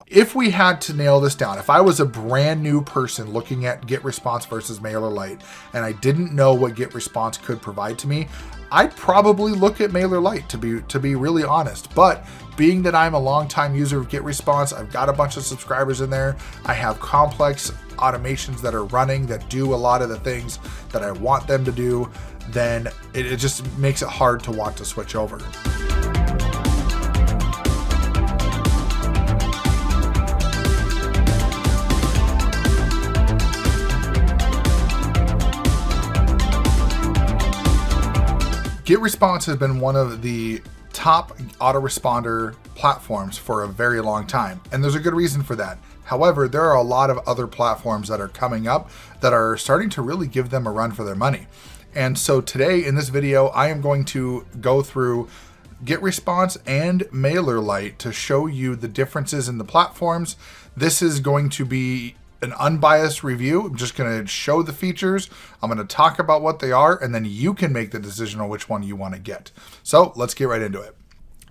if we had to nail this down, if I was a brand new person looking at GetResponse versus Mailerlite and I didn't know what GetResponse could provide to me, I'd probably look at Mailerlite to be really honest. But being that I'm a longtime user of GetResponse, I've got a bunch of subscribers in there, I have complex automations that are running that do a lot of the things that I want them to do, then it just makes it hard to want to switch over. GetResponse has been one of the top autoresponder platforms for a very long time, and there's a good reason for that. However, there are a lot of other platforms that are coming up that are starting to really give them a run for their money. And so today in this video, I am going to go through GetResponse and Mailerlite to show you the differences in the platforms. This is going to be an unbiased review. I'm just going to show the features. I'm going to talk about what they are, and then you can make the decision on which one you want to get. So let's get right into it.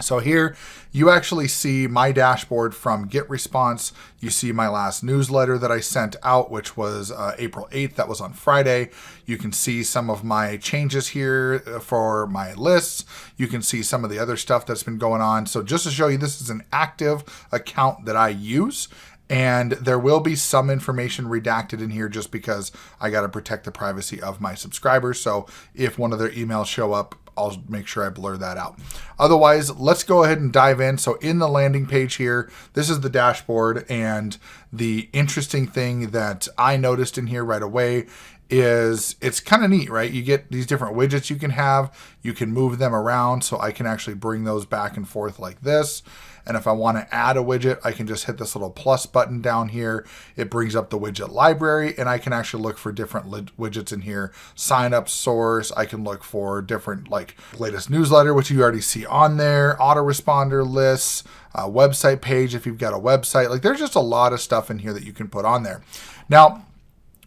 So here you actually see my dashboard from GetResponse. You see my last newsletter that I sent out, which was April 8th. That was on Friday. You can see some of my changes here for my lists. You can see some of the other stuff that's been going on. So just to show you, this is an active account that I use. And there will be some information redacted in here just because I got to protect the privacy of my subscribers. So if one of their emails show up, I'll make sure I blur that out. Otherwise, let's go ahead and dive in. So in the landing page here, this is the dashboard. And the interesting thing that I noticed in here right away is it's kind of neat, right? You get these different widgets you can have. You can move them around. So I can actually bring those back and forth like this. And if I want to add a widget, I can just hit this little plus button down here. It brings up the widget library, and I can actually look for different widgets in here. Sign up source. I can look for different like latest newsletter, which you already see on there, autoresponder lists, website page if you've got a website. Like there's just a lot of stuff in here that you can put on there. Now,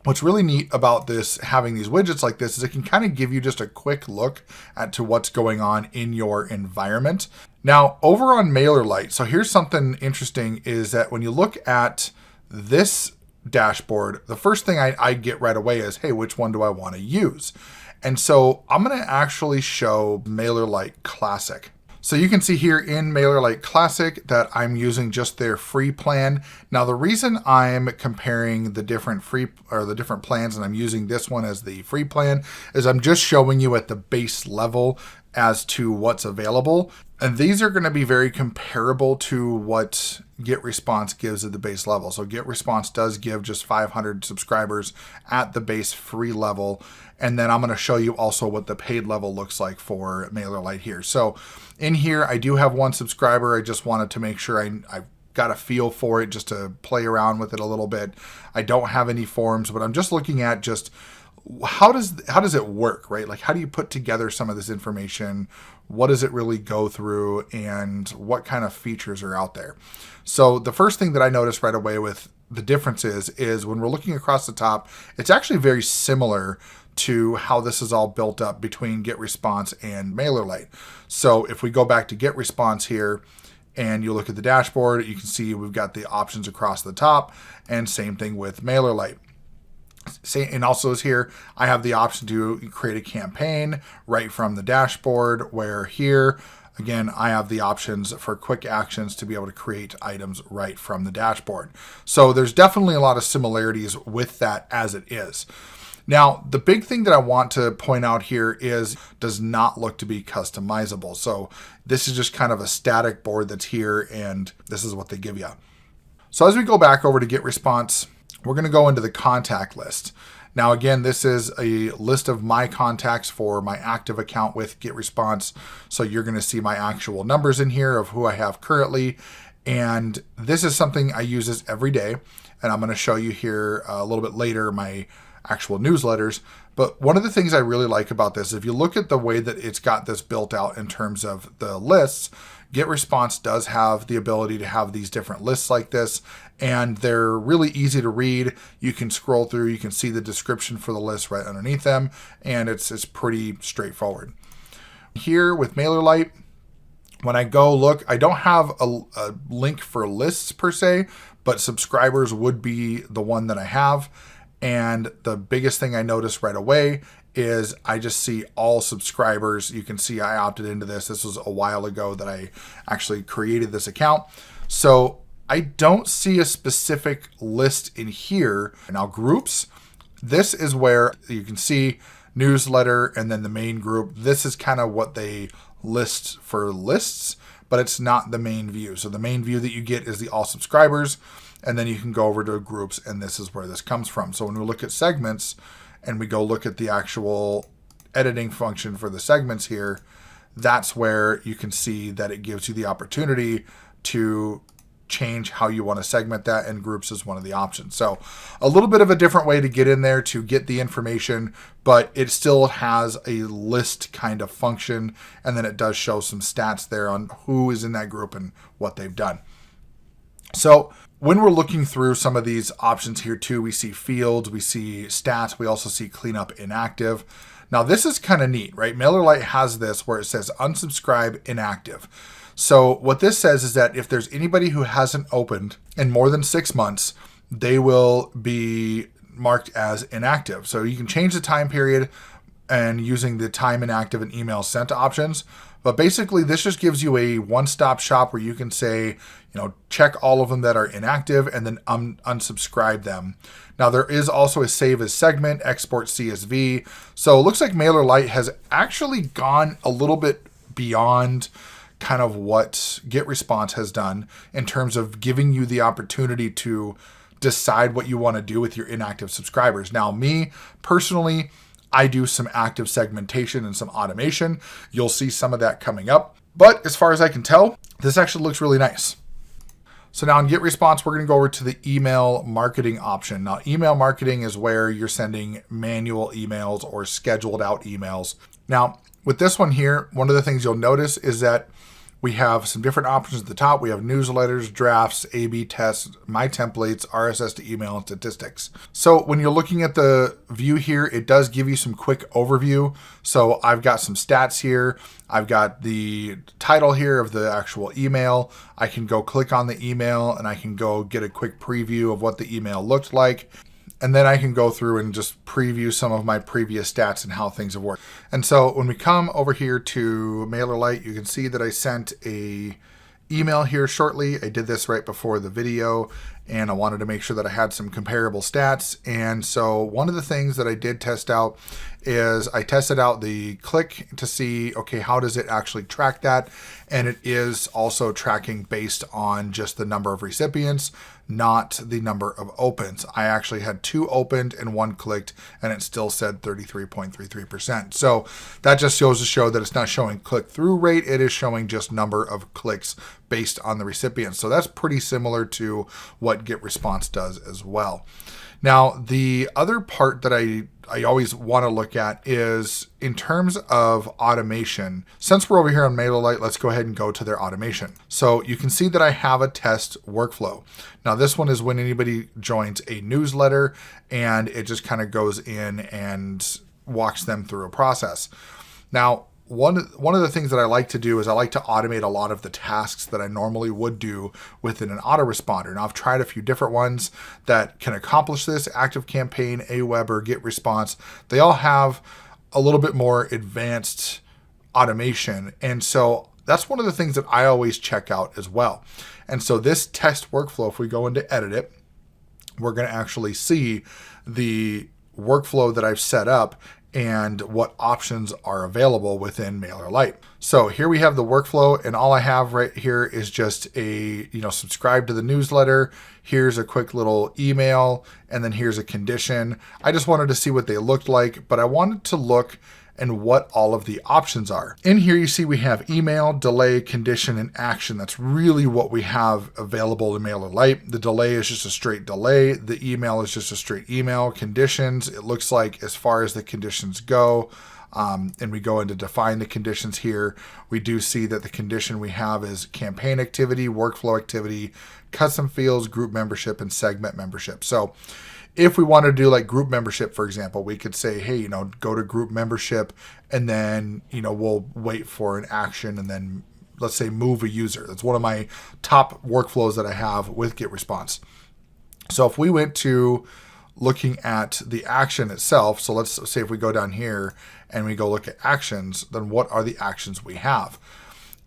what's really neat about this, having these widgets like this, is it can kind of give you just a quick look at to what's going on in your environment. Now, over on Mailerlite, so here's something interesting is that when you look at this dashboard, the first thing I get right away is, hey, which one do I want to use? And so I'm going to actually show Mailerlite Classic. So you can see here in Mailerlite Classic that I'm using just their free plan. Now the reason I'm comparing the different different plans and I'm using this one as the free plan is I'm just showing you at the base level as to what's available. And these are going to be very comparable to what GetResponse gives at the base level. So GetResponse does give just 500 subscribers at the base free level. And then I'm going to show you also what the paid level looks like for Mailerlite here. So in here, I do have one subscriber. I just wanted to make sure I've got a feel for it just to play around with it a little bit. I don't have any forms, but I'm just looking at just how does it work, right? Like how do you put together some of this information? What does it really go through, and what kind of features are out there? So the first thing that I noticed right away with the differences is when we're looking across the top, it's actually very similar to how this is all built up between GetResponse and Mailerlite. So if we go back to GetResponse here and you look at the dashboard, you can see we've got the options across the top, and same thing with Mailerlite. And also is here, I have the option to create a campaign right from the dashboard, where here, again, I have the options for quick actions to be able to create items right from the dashboard. So there's definitely a lot of similarities with that as it is. Now, the big thing that I want to point out here is does not look to be customizable. So this is just kind of a static board that's here, and this is what they give you. So as we go back over to GetResponse, we're going to go into the contact list. Now, again, this is a list of my contacts for my active account with GetResponse. So you're going to see my actual numbers in here of who I have currently. And this is something I use this every day. And I'm going to show you here a little bit later my actual newsletters. But one of the things I really like about this, if you look at the way that it's got this built out in terms of the lists, GetResponse does have the ability to have these different lists like this, and they're really easy to read. You can scroll through, you can see the description for the list right underneath them, and it's pretty straightforward. Here with Mailerlite, When I go look, I don't have a link for lists per se, but subscribers would be the one that I have. And the biggest thing I noticed right away is I just see all subscribers. You can see I opted into this. This was a while ago that I actually created this account. So I don't see a specific list in here. Now groups, this is where you can see newsletter and then the main group. This is kind of what they list for lists, but it's not the main view. So the main view that you get is the all subscribers, and then you can go over to groups, and this is where this comes from. So when we look at segments and we go look at the actual editing function for the segments here, that's where you can see that it gives you the opportunity to change how you want to segment that, and groups is one of the options. So a little bit of a different way to get in there to get the information, but it still has a list kind of function, and then it does show some stats there on who is in that group and what they've done. So when we're looking through some of these options here too, we see fields, we see stats, we also see cleanup inactive. Now this is kind of neat, right? Mailerlite has this where it says unsubscribe inactive. So what this says is that if there's anybody who hasn't opened in more than 6 months, they will be marked as inactive. So you can change the time period and using the time inactive and email sent options. But basically this just gives you a one-stop shop where you can say, check all of them that are inactive and then unsubscribe them. Now there is also a save as segment, export CSV. So it looks like Mailerlite has actually gone a little bit beyond kind of what GetResponse has done in terms of giving you the opportunity to decide what you want to do with your inactive subscribers. Now, me personally, I do some active segmentation and some automation. You'll see some of that coming up. But as far as I can tell, this actually looks really nice. So now in GetResponse, we're going to go over to the email marketing option. Now, email marketing is where you're sending manual emails or scheduled out emails. Now, with this one here, one of the things you'll notice is that we have some different options at the top. We have newsletters, drafts, A/B tests, my templates, RSS to email, and statistics. So when you're looking at the view here, it does give you some quick overview. So I've got some stats here. I've got the title here of the actual email. I can go click on the email and I can go get a quick preview of what the email looked like. And then I can go through and just preview some of my previous stats and how things have worked. And so when we come over here to Mailerlite, you can see that I sent a email here shortly. I did this right before the video, and I wanted to make sure that I had some comparable stats. And so one of the things that I did test out is I tested out the click to see, okay, how does it actually track that? And it is also tracking based on just the number of recipients, not the number of opens. I actually had 2 opened and 1 clicked, and it still said 33.33%. So that just goes to show that it's not showing click-through rate. It is showing just number of clicks based on the recipients. So that's pretty similar to what GetResponse does as well. Now, the other part that I always want to look at is in terms of automation. Since we're over here on Mailerlite, let's go ahead and go to their automation. So you can see that I have a test workflow. Now, this one is when anybody joins a newsletter and it just kind of goes in and walks them through a process. Now, one of the things that I like to do is I like to automate a lot of the tasks that I normally would do within an autoresponder. Now, I've tried a few different ones that can accomplish this. ActiveCampaign, Aweber, GetResponse, they all have a little bit more advanced automation. And so that's one of the things that I always check out as well. And so this test workflow, if we go into edit it, we're going to actually see the workflow that I've set up and what options are available within Mailerlite. So here we have the workflow, and all I have right here is just a, subscribe to the newsletter. Here's a quick little email, and then here's a condition. I just wanted to see what they looked like, but I wanted to look and what all of the options are. In here, you see we have email, delay, condition, and action. That's really what we have available in Mailerlite. The delay is just a straight delay. The email is just a straight email. Conditions, it looks like as far as the conditions go, and we go into define the conditions here, we do see that the condition we have is campaign activity, workflow activity, custom fields, group membership, and segment membership. So if we want to do like group membership, for example, we could say, hey, go to group membership, and then, we'll wait for an action and then let's say, move a user. That's one of my top workflows that I have with GetResponse. So if we went to looking at the action itself, so let's say if we go down here and we go look at actions, then what are the actions we have?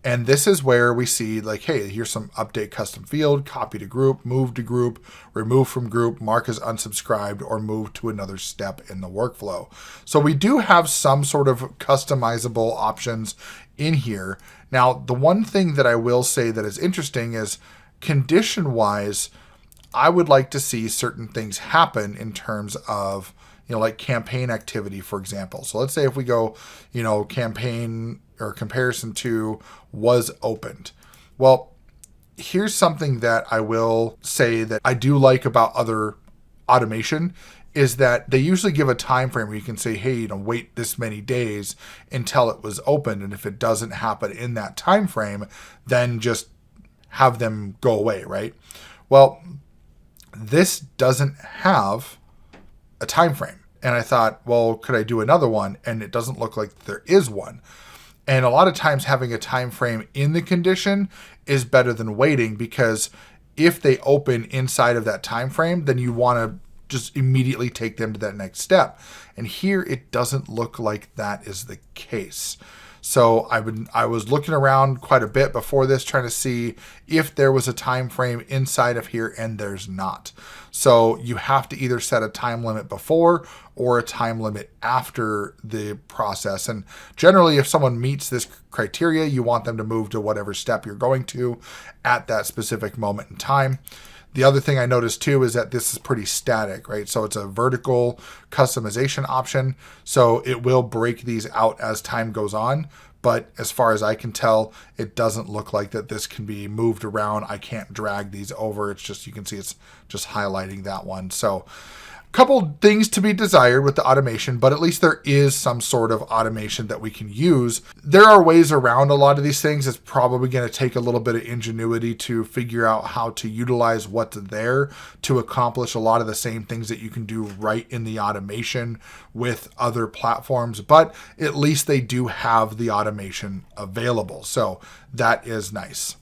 And this is where we see like, hey, here's some update custom field, copy to group, move to group, remove from group, mark as unsubscribed, or move to another step in the workflow. So we do have some sort of customizable options in here. Now, the one thing that I will say that is interesting is condition-wise, I would like to see certain things happen in terms of, like campaign activity, for example. So let's say if we go, campaign or comparison to was opened. Well, here's something that I will say that I do like about other automation is that they usually give a time frame where you can say, hey, wait this many days until it was opened. And if it doesn't happen in that time frame, then just have them go away, right? Well, this doesn't have a time frame. And I thought, well, could I do another one? And it doesn't look like there is one. And a lot of times having a time frame in the condition is better than waiting, because if they open inside of that time frame, then you want to just immediately take them to that next step. And here it doesn't look like that is the case. So I was looking around quite a bit before this, trying to see if there was a time frame inside of here, and there's not. So you have to either set a time limit before or a time limit after the process. And generally, if someone meets this criteria, you want them to move to whatever step you're going to at that specific moment in time. The other thing I noticed too is that this is pretty static, right? So it's a vertical customization option. So it will break these out as time goes on. But as far as I can tell, it doesn't look like that this can be moved around. I can't drag these over. It's just, you can see it's just highlighting that one. So couple things to be desired with the automation, but at least there is some sort of automation that we can use. There are ways around a lot of these things. It's probably going to take a little bit of ingenuity to figure out how to utilize what's there to accomplish a lot of the same things that you can do right in the automation with other platforms, but at least they do have the automation available. So that is nice.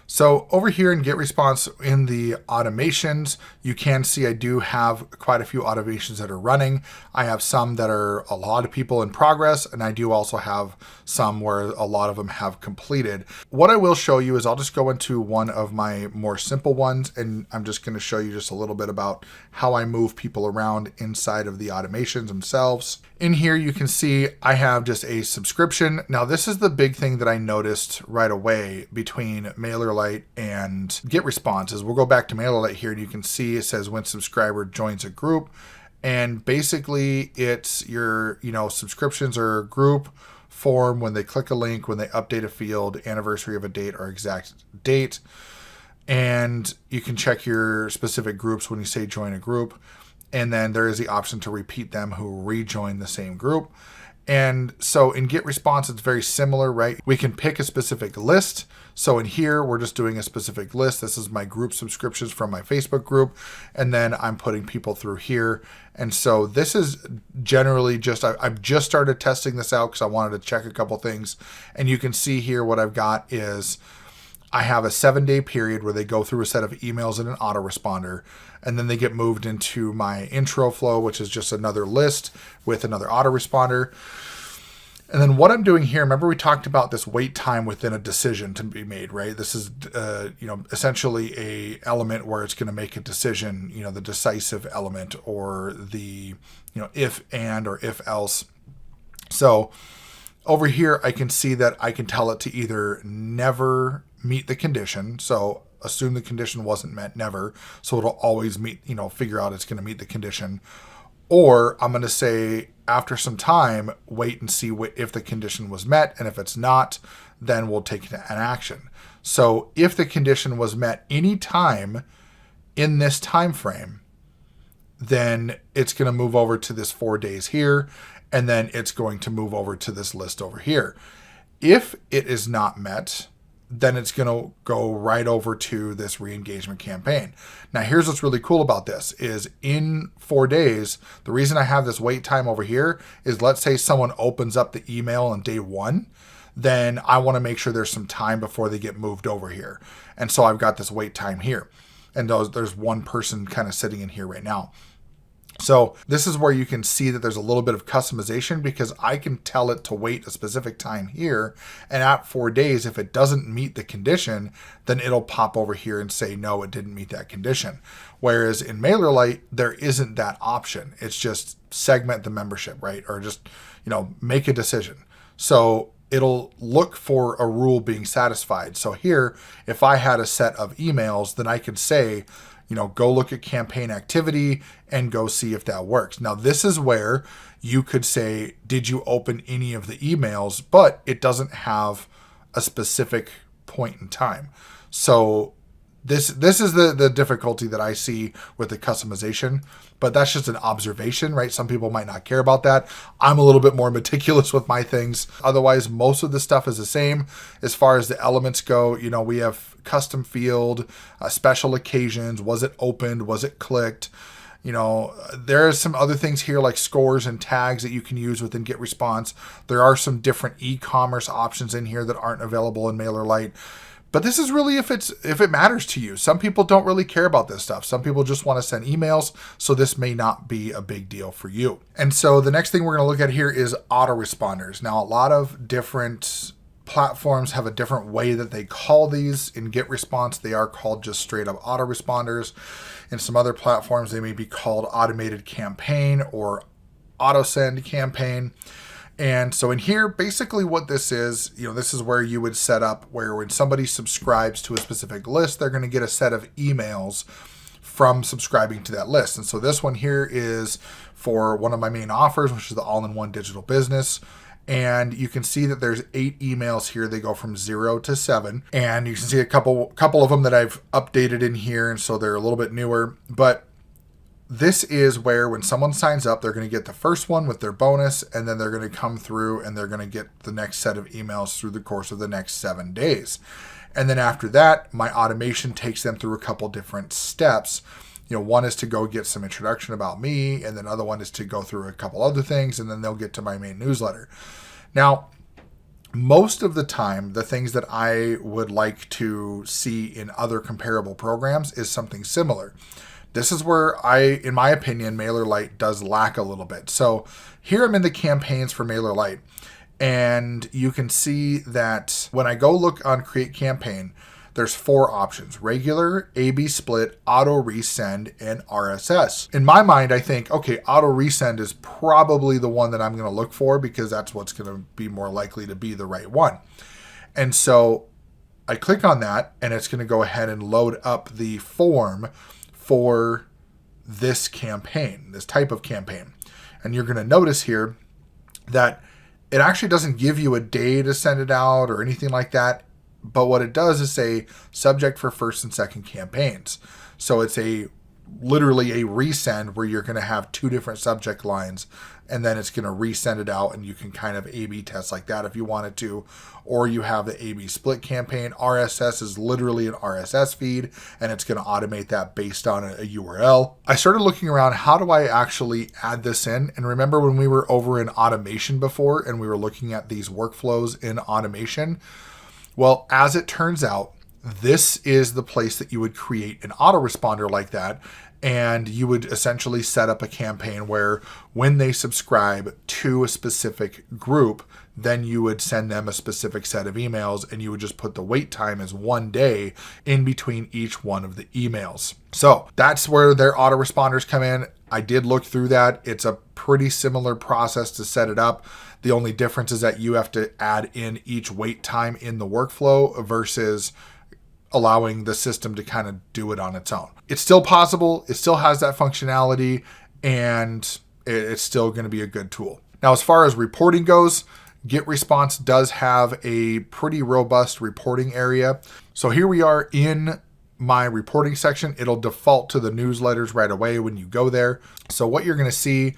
So over here in GetResponse in the automations, you can see I do have quite a few automations that are running. I have some that are a lot of people in progress, and I do also have some where a lot of them have completed. What I will show you is I'll just go into one of my more simple ones, and I'm just going to show you just a little bit about how I move people around inside of the automations themselves. In here, you can see I have just a subscription. Now, this is the big thing that I noticed right away between Mailerlite and GetResponse is we'll go back to Mailerlite here, and you can see it says when subscriber joins a group. And basically it's your, subscriptions are a group form when they click a link, when they update a field, anniversary of a date or exact date. And you can check your specific groups when you say join a group. And then there is the option to repeat them who rejoin the same group. And so in GetResponse, it's very similar, right? We can pick a specific list. So in here, we're just doing a specific list. This is my group subscriptions from my Facebook group. And then I'm putting people through here. And so this is generally just, I've just started testing this out because I wanted to check a couple things. And you can see here what I've got is I have a 7-day period where they go through a set of emails in an autoresponder, and then they get moved into my intro flow, which is just another list with another autoresponder. And then what I'm doing here, remember we talked about this wait time within a decision to be made, right? This is, essentially a element where it's going to make a decision, the decisive element, or the, if and or if else. So over here, I can see that I can tell it to either never meet the condition. So assume the condition wasn't met, never. So it'll always meet, figure out it's going to meet the condition. Or I'm going to say after some time, wait and see if the condition was met. And if it's not, then we'll take an action. So if the condition was met any time in this time frame, then it's going to move over to this 4 days here. And then it's going to move over to this list over here. If it is not met, then it's going to go right over to this re-engagement campaign. Now, here's what's really cool about this is in 4 days, the reason I have this wait time over here is let's say someone opens up the email on day 1, then I want to make sure there's some time before they get moved over here. And so I've got this wait time here. And there's one person kind of sitting in here right now. So this is where you can see that there's a little bit of customization, because I can tell it to wait a specific time here. And at 4 days, if it doesn't meet the condition, then it'll pop over here and say, no, it didn't meet that condition. Whereas in Mailerlite, there isn't that option. It's just segment the membership, right? Or just, make a decision. So it'll look for a rule being satisfied. So here, if I had a set of emails, then I could say, go look at campaign activity and go see if that works. Now, this is where you could say, did you open any of the emails? But it doesn't have a specific point in time. So this is the difficulty that I see with the customization, but that's just an observation, right? Some people might not care about that. I'm a little bit more meticulous with my things. Otherwise, most of the stuff is the same. As far as the elements go, we have custom field, special occasions, was it opened, was it clicked? There are some other things here like scores and tags that you can use within GetResponse. There are some different e-commerce options in here that aren't available in Mailerlite. But this is really if it matters to you. Some people don't really care about this stuff. Some people just want to send emails, so this may not be a big deal for you. And so the next thing we're going to look at here is autoresponders. Now, a lot of different platforms have a different way that they call these. In GetResponse, they are called just straight up autoresponders. In some other platforms, they may be called automated campaign or autosend campaign. And so in here, basically what this is, this is where you would set up where when somebody subscribes to a specific list, they're going to get a set of emails from subscribing to that list. And so this one here is for one of my main offers, which is the all-in-one digital business. And you can see that there's 8 emails here. They go from 0 to 7. And you can see a couple of them that I've updated in here. And so they're a little bit newer. But this is where when someone signs up, they're going to get the first one with their bonus, and then they're going to come through and they're going to get the next set of emails through the course of the next 7 days. And then after that, my automation takes them through a couple different steps. One is to go get some introduction about me, and then another one is to go through a couple other things, and then they'll get to my main newsletter. Now, most of the time, the things that I would like to see in other comparable programs is something similar. This is where in my opinion, Mailerlite does lack a little bit. So here I'm in the campaigns for Mailerlite, and you can see that when I go look on Create Campaign, there's 4 options: regular, A/B split, auto resend, and RSS. In my mind, I think, okay, auto resend is probably the one that I'm going to look for, because that's what's going to be more likely to be the right one. And so I click on that, and it's going to go ahead and load up the form for this campaign, this type of campaign. And you're going to notice here that it actually doesn't give you a day to send it out or anything like that. But what it does is say subject for first and second campaigns. So it's literally a resend where you're going to have 2 different subject lines, and then it's going to resend it out, and you can kind of A/B test like that if you wanted to. Or you have the A/B split campaign. RSS is literally an RSS feed, and it's going to automate that based on a URL. I started looking around, how do I actually add this in? And remember when we were over in automation before, and we were looking at these workflows in automation? Well, as it turns out, this is the place that you would create an autoresponder like that. And you would essentially set up a campaign where when they subscribe to a specific group, then you would send them a specific set of emails, and you would just put the wait time as 1 day in between each one of the emails. So that's where their autoresponders come in. I did look through that. It's a pretty similar process to set it up. The only difference is that you have to add in each wait time in the workflow versus allowing the system to kind of do it on its own. It's still possible. It still has that functionality, and it's still going to be a good tool. Now, as far as reporting goes, GetResponse does have a pretty robust reporting area. So here we are in my reporting section. It'll default to the newsletters right away when you go there. So what you're going to see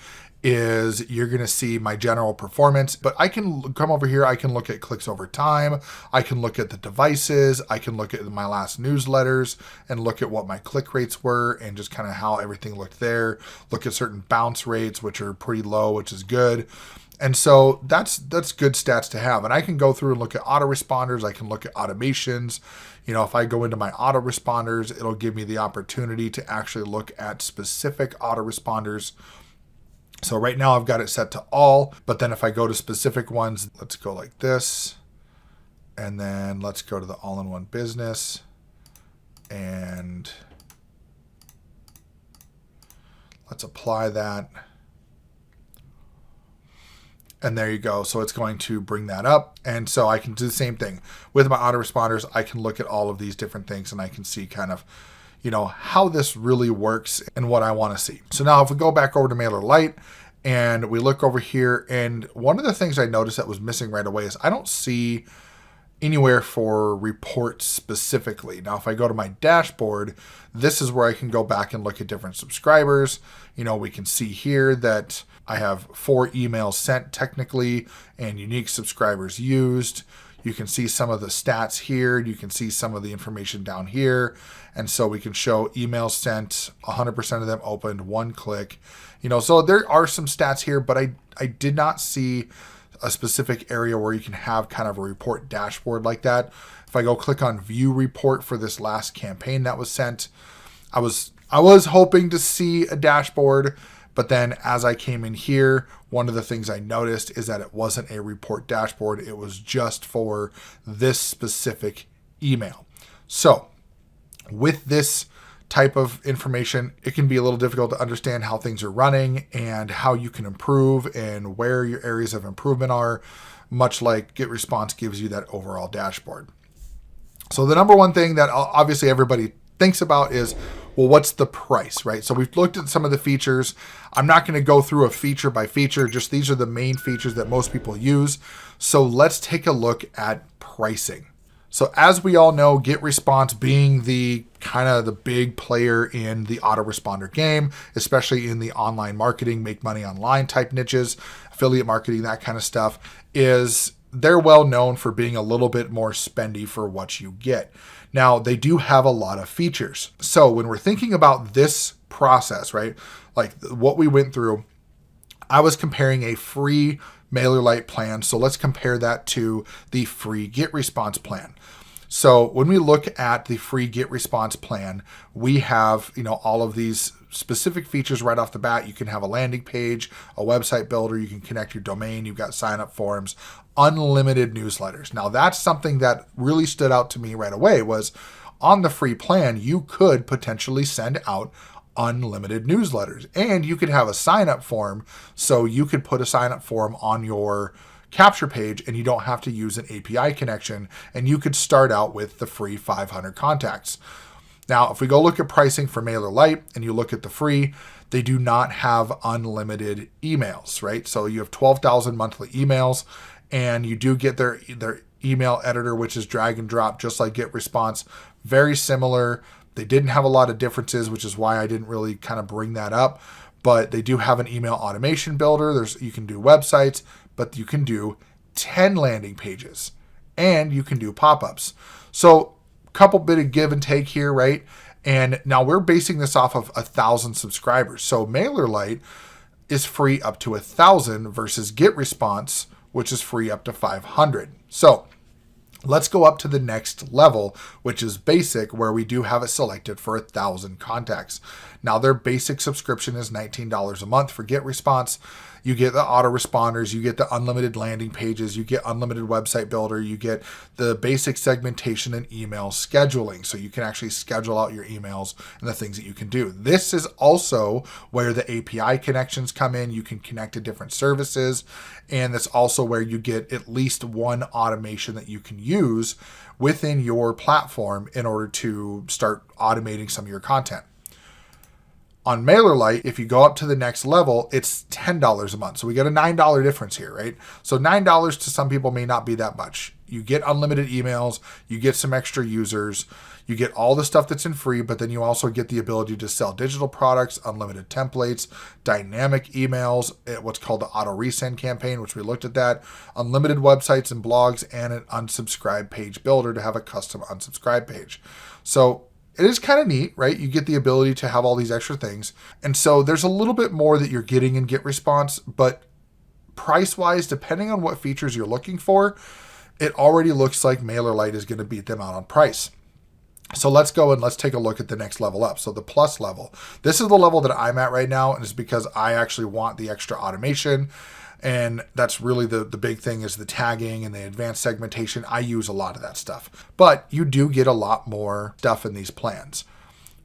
is you're going to see my general performance, but I can come over here. I can look at clicks over time. I can look at the devices. I can look at my last newsletters and look at what my click rates were and just kind of how everything looked there. Look at certain bounce rates, which are pretty low, which is good. And so that's good stats to have. And I can go through and look at autoresponders. I can look at automations. If I go into my autoresponders, it'll give me the opportunity to actually look at specific autoresponders. So right now I've got it set to all, but then if I go to specific ones, let's go like this. And then let's go to the all-in-one business. And let's apply that. And there you go. So it's going to bring that up. And so I can do the same thing with my autoresponders. I can look at all of these different things and I can see kind of, how this really works and what I want to see. So now if we go back over to Mailerlite and we look over here, and one of the things I noticed that was missing right away is I don't see anywhere for reports specifically. Now, if I go to my dashboard, this is where I can go back and look at different subscribers. We can see here that I have 4 emails sent technically and unique subscribers used. You can see some of the stats here. You can see some of the information down here. And so we can show emails sent, 100% of them opened, 1 click. So there are some stats here, but I did not see a specific area where you can have kind of a report dashboard like that. If I go click on view report for this last campaign that was sent, I was hoping to see a dashboard, but then as I came in here, one of the things I noticed is that it wasn't a report dashboard. It was just for this specific email. So with this type of information, it can be a little difficult to understand how things are running and how you can improve and where your areas of improvement are, much like GetResponse gives you that overall dashboard. So the number one thing that obviously everybody thinks about is, well, what's the price, right? So we've looked at some of the features. I'm not going to go through a feature by feature, just these are the main features that most people use. So let's take a look at pricing. So as we all know, GetResponse being the kind of the big player in the autoresponder game, especially in the online marketing, make money online type niches, affiliate marketing, that kind of stuff, they're well known for being a little bit more spendy for what you get. Now, they do have a lot of features. So when we're thinking about this process, right, like what we went through, I was comparing a free Mailerlite plan. So let's compare that to the free GetResponse plan. So when we look at the free GetResponse plan, we have, all of these specific features right off the bat. You can have a landing page, a website builder, you can connect your domain, you've got sign up forms, unlimited newsletters. Now that's something that really stood out to me right away was on the free plan, you could potentially send out unlimited newsletters and you could have a sign up form. So you could put a sign up form on your capture page and you don't have to use an API connection and you could start out with the free 500 contacts. Now, if we go look at pricing for Mailerlite and you look at the free, they do not have unlimited emails, right? So you have 12,000 monthly emails and you do get their email editor, which is drag and drop, just like GetResponse, very similar. They didn't have a lot of differences, which is why I didn't really kind of bring that up, but they do have an email automation builder. You can do websites, but you can do 10 landing pages and you can do pop-ups. So a couple bit of give and take here, right? And now we're basing this off of 1,000 subscribers. So Mailerlite is free up to 1,000 versus GetResponse, which is free up to 500. So let's go up to the next level, which is basic, where we do have it selected for 1,000 contacts. Now their basic subscription is $19 a month for GetResponse. You get the autoresponders, you get the unlimited landing pages, you get unlimited website builder, you get the basic segmentation and email scheduling. So you can actually schedule out your emails and the things that you can do. This is also where the API connections come in. You can connect to different services. And that's also where you get at least one automation that you can use within your platform in order to start automating some of your content. On Mailerlite, if you go up to the next level, it's $10 a month. So we get a $9 difference here, right? So $9 to some people may not be that much. You get unlimited emails, you get some extra users, you get all the stuff that's in free, but then you also get the ability to sell digital products, unlimited templates, dynamic emails, what's called the auto resend campaign, which we looked at that, unlimited websites and blogs, and an unsubscribe page builder to have a custom unsubscribe page. So it is kind of neat, right? You get the ability to have all these extra things. And so there's a little bit more that you're getting in GetResponse, but price-wise, depending on what features you're looking for, it already looks like Mailerlite is going to beat them out on price. So let's go and let's take a look at the next level up. So the plus level. This is the level that I'm at right now, and it's because I actually want the extra automation. And that's really the big thing is the tagging and the advanced segmentation. I use a lot of that stuff. But you do get a lot more stuff in these plans.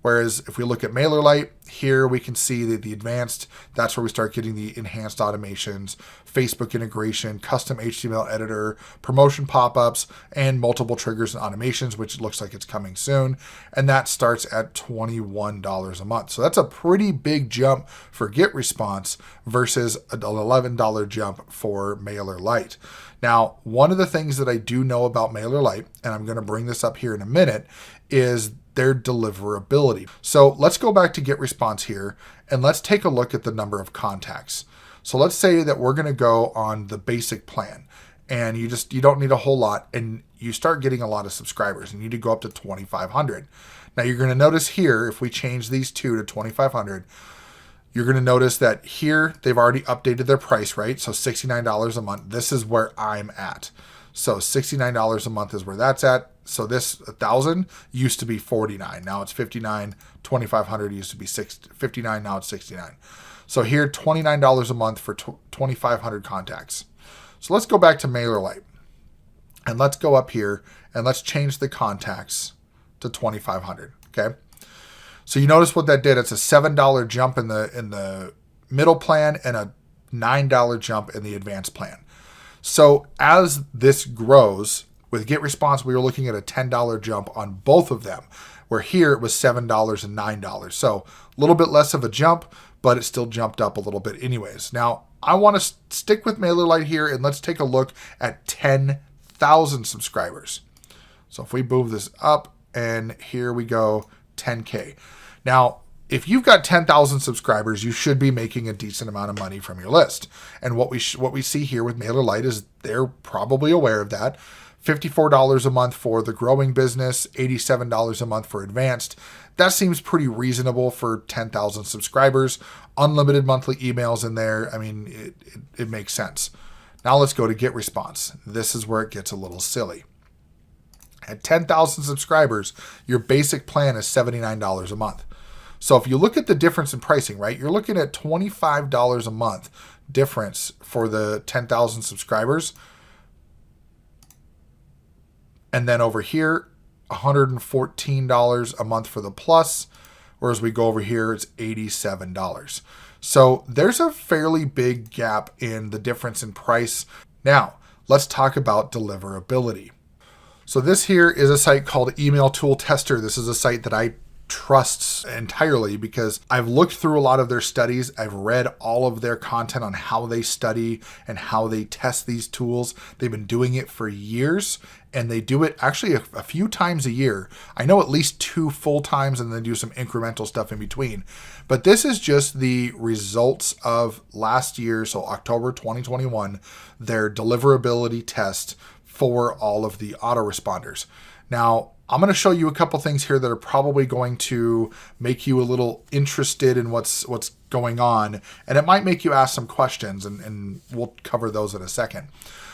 Whereas if we look at Mailerlite, here we can see that the advanced, that's where we start getting the enhanced automations, Facebook integration, custom HTML editor, promotion pop-ups, and multiple triggers and automations, which looks like it's coming soon. And that starts at $21 a month. So that's a pretty big jump for GetResponse versus an $11 jump for Mailerlite. Now, one of the things that I do know about Mailerlite, and I'm going to bring this up here in a minute, is their deliverability. So let's go back to GetResponse here, and let's take a look at the number of contacts. So let's say that we're going to go on the basic plan, and you don't need a whole lot, and you start getting a lot of subscribers. You need to go up to 2,500. Now you're going to notice here, if we change these two to 2,500, you're going to notice that here they've already updated their price, right? So $69 a month. This is where I'm at. So $69 a month is where that's at. So this 1,000 used to be 49. Now it's 59. 2,500 used to be 59. Now it's 69. So here, $29 a month for 2,500 contacts. So let's go back to Mailerlite, and let's go up here and let's change the contacts to 2,500. Okay. So you notice what that did. It's a $7 jump in the middle plan and a $9 jump in the advanced plan. So as this grows, with GetResponse, we were looking at a $10 jump on both of them, where here it was $7 and $9. So a little bit less of a jump, but it still jumped up a little bit anyways. Now, I want to stick with Mailerlite here, and let's take a look at 10,000 subscribers. So if we move this up, and here we go, 10K. Now, if you've got 10,000 subscribers, you should be making a decent amount of money from your list. And what we see here with Mailerlite is they're probably aware of that. $54 a month for the growing business, $87 a month for advanced. That seems pretty reasonable for 10,000 subscribers. Unlimited monthly emails in there. I mean, it makes sense. Now let's go to GetResponse. This is where it gets a little silly. At 10,000 subscribers, your basic plan is $79 a month. So if you look at the difference in pricing, right, you're looking at $25 a month difference for the 10,000 subscribers. And then over here, $114 a month for the plus, whereas we go over here, it's $87. So there's a fairly big gap in the difference in price. Now, let's talk about deliverability. So this here is a site called Email Tool Tester. This is a site that I trust entirely because I've looked through a lot of their studies. I've read all of their content on how they study and how they test these tools. They've been doing it for years, and they do it actually a few times a year. I know at least 2 full times, and then do some incremental stuff in between. But this is just the results of last year, so October 2021, their deliverability test for all of the autoresponders. Now, I'm going to show you a couple things here that are probably going to make you a little interested in what's going on, and it might make you ask some questions, and we'll cover those in a second.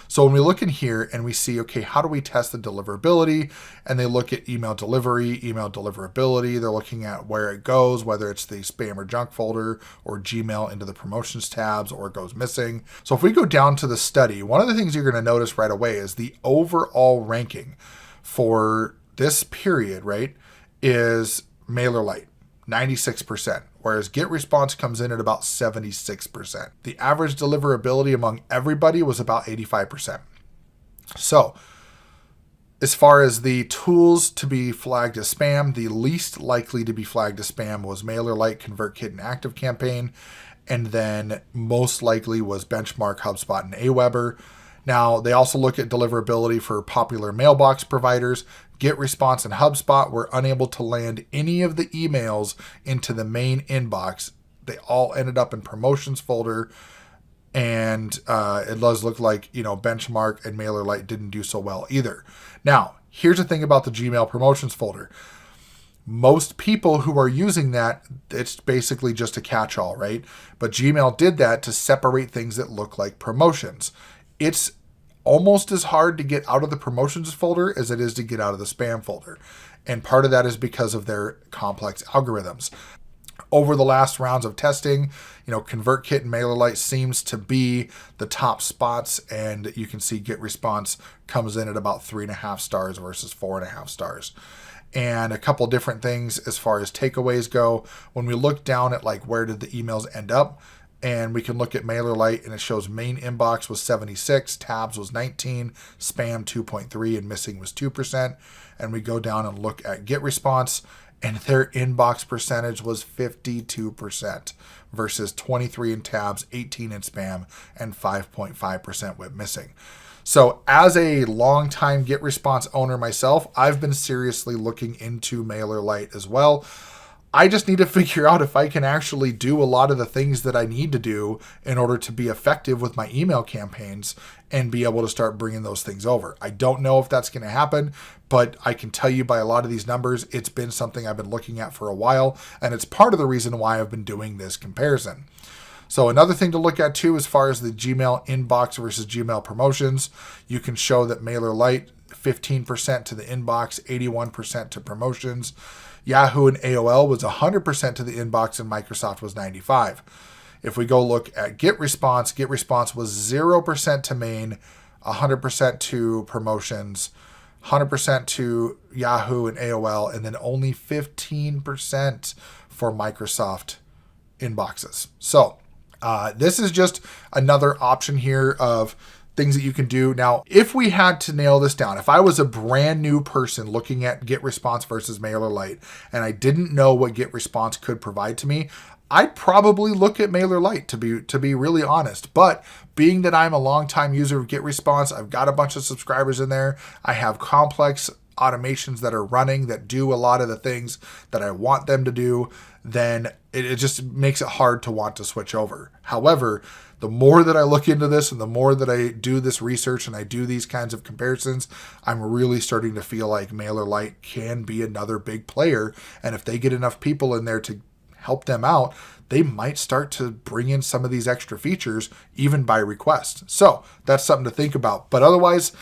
So when we look in here and we see, okay, how do we test the deliverability? And they look at email delivery, email deliverability. They're looking at where it goes, whether it's the spam or junk folder or Gmail into the promotions tabs or it goes missing. So if we go down to the study, one of the things you're going to notice right away is the overall ranking for this period, right, is Mailerlite, 96%, whereas GetResponse comes in at about 76%. The average deliverability among everybody was about 85%. So as far as the tools to be flagged as spam, the least likely to be flagged as spam was Mailerlite, ConvertKit, and ActiveCampaign, and then most likely was Benchmark, HubSpot, and Aweber. Now, they also look at deliverability for popular mailbox providers. GetResponse and HubSpot were unable to land any of the emails into the main inbox. They all ended up in promotions folder, and it does look like, Benchmark and Mailerlite didn't do so well either. Now, here's the thing about the Gmail promotions folder. Most people who are using that, it's basically just a catch-all, right? But Gmail did that to separate things that look like promotions. It's almost as hard to get out of the promotions folder as it is to get out of the spam folder. And part of that is because of their complex algorithms. Over the last rounds of testing, ConvertKit and Mailerlite seems to be the top spots, and you can see GetResponse comes in at about 3.5 stars versus 4.5 stars. And a couple different things as far as takeaways go. When we look down at like where did the emails end up, and we can look at Mailerlite and it shows main inbox was 76, tabs was 19, spam 2.3, and missing was 2%. And we go down and look at GetResponse, and their inbox percentage was 52% versus 23 in tabs, 18 in spam, and 5.5% went missing. So as a longtime GetResponse owner myself, I've been seriously looking into Mailerlite as well. I just need to figure out if I can actually do a lot of the things that I need to do in order to be effective with my email campaigns and be able to start bringing those things over. I don't know if that's going to happen, but I can tell you by a lot of these numbers, it's been something I've been looking at for a while, and it's part of the reason why I've been doing this comparison. So another thing to look at too, as far as the Gmail inbox versus Gmail promotions, you can show that Mailerlite 15% to the inbox, 81% to promotions. Yahoo and AOL was 100% to the inbox, and Microsoft was 95%. If we go look at GetResponse was 0% to main, 100% to promotions, 100% to Yahoo and AOL, and then only 15% for Microsoft inboxes. So this is just another option here of things that you can do. Now, if we had to nail this down, if I was a brand new person looking at GetResponse versus Mailerlite, and I didn't know what GetResponse could provide to me, I'd probably look at Mailerlite to be really honest. But being that I'm a longtime user of GetResponse, I've got a bunch of subscribers in there, I have complex automations that are running that do a lot of the things that I want them to do, then it just makes it hard to want to switch over. However, the more that I look into this and the more that I do this research and I do these kinds of comparisons, I'm really starting to feel like Mailerlite can be another big player. And if they get enough people in there to help them out, they might start to bring in some of these extra features even by request. So that's something to think about. But otherwise,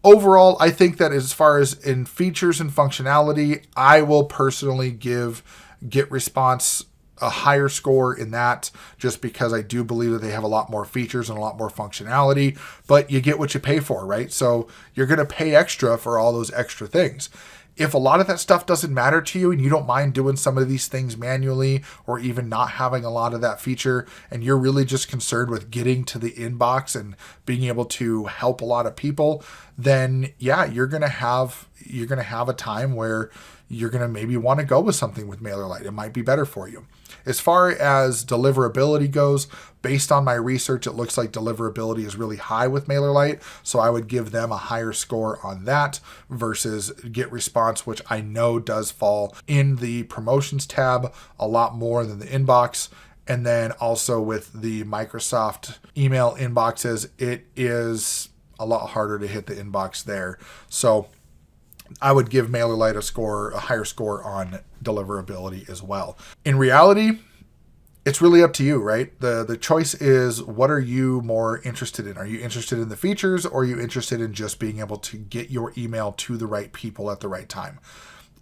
overall, I think that as far as in features and functionality, I will personally give GetResponse a higher score in that, just because I do believe that they have a lot more features and a lot more functionality, but you get what you pay for, right? So you're going to pay extra for all those extra things. If a lot of that stuff doesn't matter to you and you don't mind doing some of these things manually, or even not having a lot of that feature, and you're really just concerned with getting to the inbox and being able to help a lot of people, then yeah, you're going to have a time where you're going to maybe want to go with something with Mailerlite. It might be better for you. As far as deliverability goes, based on my research, it looks like deliverability is really high with Mailerlite. So I would give them a higher score on that versus GetResponse, which I know does fall in the promotions tab a lot more than the inbox. And then also with the Microsoft email inboxes, it is a lot harder to hit the inbox there. So I would give Mailerlite a higher score on deliverability as well. In reality, it's really up to you, right? The choice is, what are you more interested in? Are you interested in the features, or are you interested in just being able to get your email to the right people at the right time?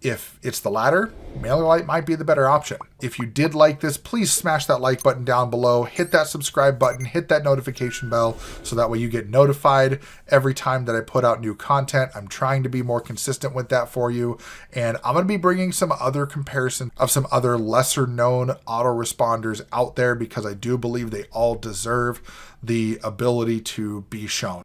If it's the latter, Mailerlite might be the better option. If you did like this, please smash that like button down below, hit that subscribe button, hit that notification bell, so that way you get notified every time that I put out new content. I'm trying to be more consistent with that for you, and I'm going to be bringing some other comparisons of some other lesser known autoresponders out there, because I do believe they all deserve the ability to be shown.